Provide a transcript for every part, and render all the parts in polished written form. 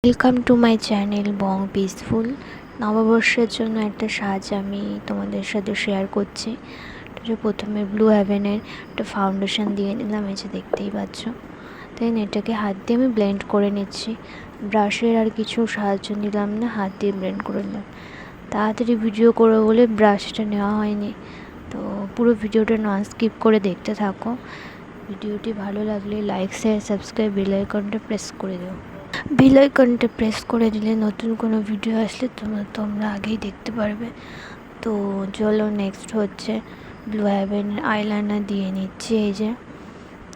Welcome to my channel Bong peaceful. নববর্ষের জন্য একটা সাজ আমি তোমাদের সাথে শেয়ার করছি। তো প্রথমে ব্লু হেভেনের একটা ফাউন্ডেশন দিয়ে নিলাম, এই যে দেখতেই পাচ্ছ। দেন এটাকে হাত দিয়ে আমি ব্লেন্ড করে নিচ্ছি। ব্রাশের আর কিছু সাহায্য নিলাম না, হাত দিয়ে ব্লেন্ড করে নিলাম। তাড়াতাড়ি ভিডিও করবো বলে ব্রাশটা নেওয়া হয়নি, তো পুরো ভিডিওটা নন স্কিপ করে দেখতে থাকো। ভিডিওটি ভালো লাগলে লাইক শেয়ার সাবস্ক্রাইব বেল আইকনটা প্রেস করে দিও। বেল আইকনটা প্রেস করে দিলে নতুন কোনো ভিডিও আসলে তোমরা আগেই দেখতে পারবে। তো চলো নেক্সট হচ্ছে ব্লু হেভেন আইলাইনার দিয়ে নিচ্ছি। এই যে,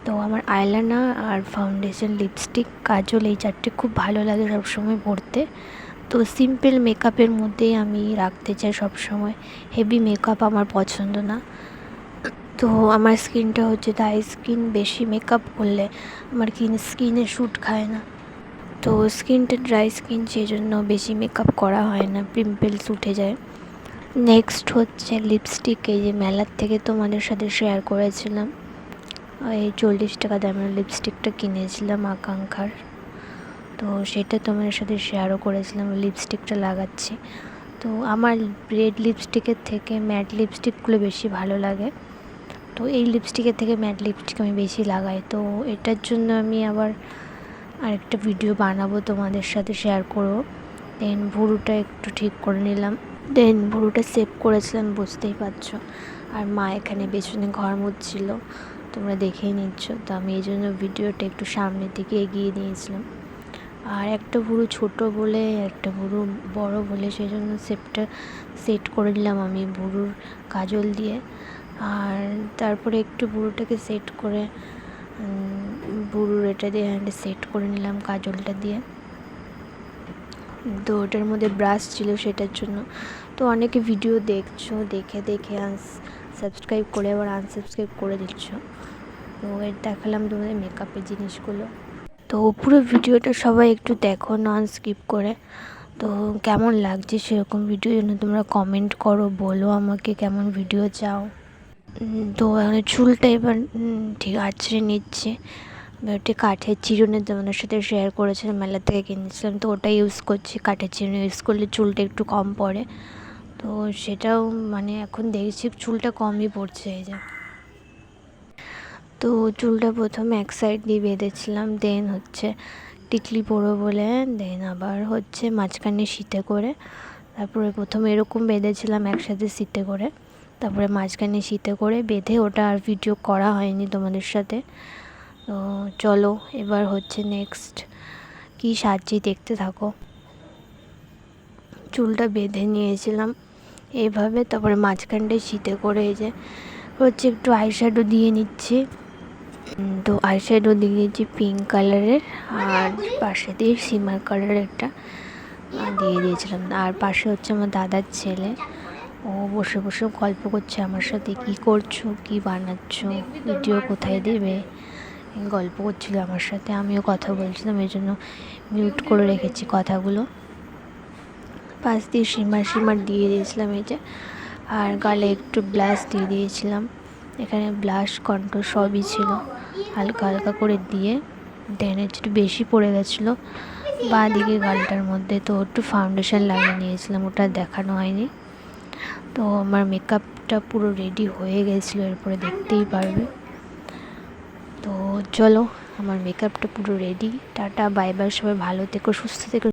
তো আমার আইলাইনার আর ফাউন্ডেশন লিপস্টিক কাজল এই চারটে খুব ভালো লাগে সবসময় পরতে। তো সিম্পল মেকআপের মধ্যেই আমি রাখতে চাই সবসময়, হেভি মেকআপ আমার পছন্দ না। তো আমার স্কিনটা হচ্ছে ড্রাই স্কিন, বেশি মেকআপ করলে আমার স্কিনে শ্যুট খায় না। তো স্কিনটা ড্রাই স্কিন, সেই জন্য বেশি মেকআপ করা হয় না, পিম্পলস উঠে যায়। নেক্সট হচ্ছে লিপস্টিক। এই যে মেলার থেকে তোমাদের সাথে শেয়ার করেছিলাম, এই 40 টাকা দামের লিপস্টিকটা কিনেছিলাম আকাঙ্ক্ষার। তো সেটা তোমাদের সাথে শেয়ারও করেছিলাম, লিপস্টিকটা লাগাচ্ছি। তো আমার রেড লিপস্টিকের থেকে ম্যাট লিপস্টিকগুলো বেশি ভালো লাগে। তো এই লিপস্টিকের থেকে ম্যাট লিপস্টিক আমি বেশি লাগাই। তো এটার জন্য আমি আবার আরেকটা ভিডিও বানাবো, তোমাদের সাথে শেয়ার করবো। দেন ভুরুটা একটু ঠিক করে নিলাম, দেন ভুরুটা সেভ করেছিলাম, বুঝতেই পারছো। আর মা এখানে পেছনে ঘর মুছছিল, তোমরা দেখেই নিচ্ছ। তো আমি এই জন্য ভিডিওটা একটু সামনের দিকে এগিয়ে নিয়েছিলাম। আর একটা ভুরু ছোট বলে একটা ভুরু বড় বলে, সেই জন্য সেট করে নিলাম আমি ভুরুর কাজল দিয়ে। আর তারপরে একটু ভুরুটাকে সেট করে ভুরুর এটা দিয়ে সেট করে নিলাম কাজলটা দিয়ে। তো ওটার মধ্যে ব্রাশ ছিল সেটার জন্য। তো অনেকে ভিডিও দেখছো, দেখে সাবস্ক্রাইব করে আবার আনসাবস্ক্রাইব করে দিচ্ছ। তো এর দেখালাম তোমাদের মেকআপের জিনিসগুলো। তো পুরো ভিডিওটা সবাই একটু দেখো নন স্কিপ করে। তো কেমন লাগছে সেরকম ভিডিও জন্য তোমরা কমেন্ট করো, বলো আমাকে কেমন ভিডিও চাও। তো চুলটা এবার ঠিক আঁচড়ে নিচ্ছে। ওটি কাঠের চিরুনি তোমাদের সাথে শেয়ার করেছিলাম, মেলা থেকে কিনেছিলাম। তো ওটা ইউজ করছি, কাঠের চিরুনি ইউজ করলে চুলটা একটু কম পড়ে। তো সেটাও এখন দেখছি চুলটা কমই পড়ছে। এই যে, তো চুলটা প্রথমে এক সাইড দিয়ে বেঁধেছিলাম, দেন হচ্ছে টিকলি পরো বলে, দেন আবার হচ্ছে মাঝখানে সিটে করে। তারপরে প্রথমে এরকম বেঁধেছিলাম একসাথে সিটে করে, তারপরে মাঝখানে সিটে করে বেঁধে ওটা আর ভিডিও করা হয়নি তোমাদের সাথে। তো চলো এবার হচ্ছে নেক্সট কি সাজি দেখতে থাকো। চুলটা বেঁধে নিয়েছিলাম এইভাবে, তারপরে মাঝখানটায় সিটে করে এই যে হচ্ছে একটু আইশ্যাডো দিয়ে নিচ্ছি। তো আইশ্যাডো দিয়ে দিয়েছি পিঙ্ক কালারের, আর পাশে দিয়ে সিমার কালারের একটা দিয়ে দিয়েছিলাম। আর পাশে হচ্ছে আমার দাদার ছেলে, ও বসে বসে গল্প করছে আমার সাথে, কি করছো, কি বানাচ্ছ, ভিডিও কোথায় দেবে, গল্প করছিল আমার সাথে। আমিও কথা বলছিলাম, এই জন্য মিউট করে রেখেছি কথাগুলো। পাশ দিয়ে সিমার দিয়ে দিয়েছিলাম এই যে। আর গালে একটু ব্লাশ দিয়ে দিয়েছিলাম, এখানে ব্লাশ কন্ট্রোল সবই ছিল, হালকা হালকা করে দিয়ে। দেন একটু বেশি পড়ে গেছিলো বাঁ দিকে গালটার মধ্যে, তো একটু ফাউন্ডেশন লাগিয়ে নিয়েছিলাম, ওটা দেখানো হয়নি। তো আমার মেকআপটা পুরো রেডি হয়ে গেছিলো, এরপরে দেখতেই পারবে। তো চলো আমার মেকআপটা পুরো রেডি। টাটা বাই বাই, সবাই ভালো থেকো, সুস্থ থেকো।